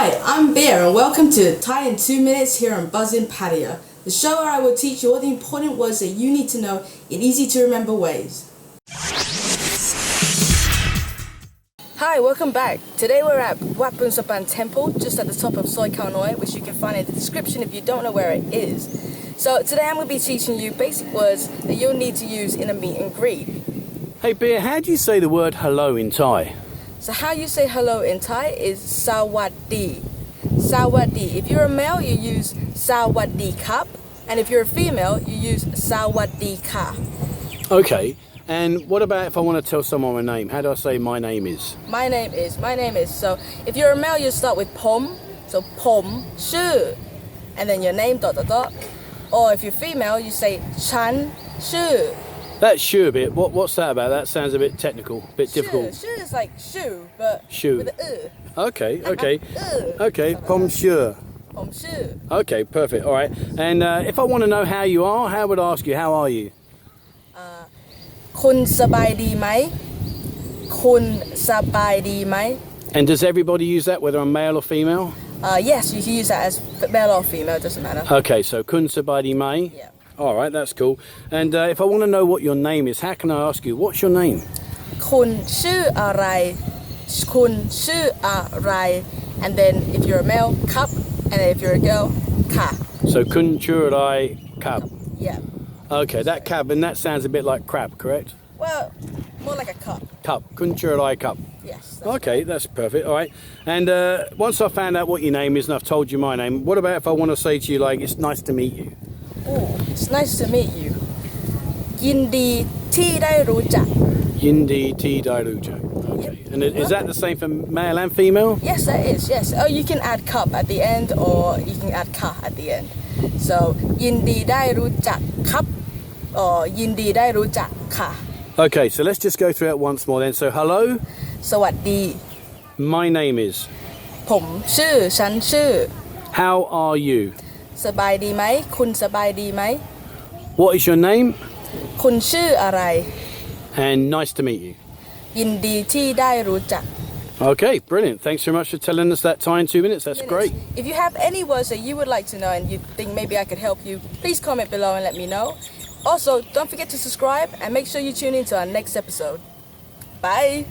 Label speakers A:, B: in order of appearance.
A: Hi, I'm Bier and welcome to Thai in 2 minutes here on Buzzin Patio, the show where I will teach you all the important words that you need to know in easy to remember ways. Hi, welcome back. Today we're at Wat Boon Sapan Temple, just at the top of Soi Khao Noi, which you can find in the description if you don't know where it is. So today I'm going to be teaching you basic words that you'll need to use in a meet and greet.
B: Hey Bier, how do you say the word hello in Thai?
A: So how you say hello in Thai is Sawadi. Sawadi. If you're a male, you use Sawadi Kap, and if you're a female, you use Sawadi Ka.
B: Okay, and what about if I want to tell someone my name? How do I say my name is?
A: My name is. So if you're a male, you start with Pom. So Pom, Shu, and then your name, ... Or if you're female, you say Chan, Shu.
B: That shu bit, what's that about? That sounds a bit technical, a bit difficult.
A: Shu is like shoe, but
B: Shu.
A: with a
B: Okay.
A: Okay,
B: Pom shu.
A: Pom Shu.
B: Okay, perfect, all right. And if I want to know how you are, how would I ask you, how are you?
A: Kun sabai di mai? Kun sabai di mai?
B: And does everybody use that, whether I'm male or female?
A: Yes, you can use that as male or female, it doesn't matter.
B: Okay, so kun sabadi mai.
A: Yeah.
B: All right, that's cool. And if I want to know what your name is, how can I ask you, what's your name?
A: Kunชื่ออะไร Kun ชื่ออะไร and then if you're a male, Kap, and then if you're a girl, Ka.
B: So kun churai kab.
A: Yeah.
B: Okay, that cab, and that sounds a bit like crab, correct?
A: Well, more like a cup.
B: Cup, kun churai cup.
A: Yes.
B: Okay, that's perfect. All right. And once I found out what your name is and I've told you my name, what about if I want to say to you, like, it's nice to meet you?
A: Oh, it's nice to meet you. ยินดีที่ได้รู้จัก
B: Yindi ti dairuja. Okay. And is that the same for male and female?
A: Yes, that is. Yes. Oh, you can add cup at the end, or you can add ka at the end. So ยินดีได้รู้จักครับ or ยินดีได้รู้จักค่ะ
B: Okay, so let's just go through it once more then. So hello,
A: สวัสดี
B: my name is.
A: ผมชื่อฉันชื่อ
B: How are you?
A: สบายดีไหมคุณสบายดีไหม
B: What is your name?
A: คุณชื่ออะไร
B: And nice to meet you.
A: ยินดีที่ได้รู้จัก
B: Okay, brilliant. Thanks very much for telling us that Thai in 2 minutes. That's great.
A: If you have any words that you would like to know and you think maybe I could help you, please comment below and let me know. Also, don't forget to subscribe and make sure you tune in to our next episode. Bye!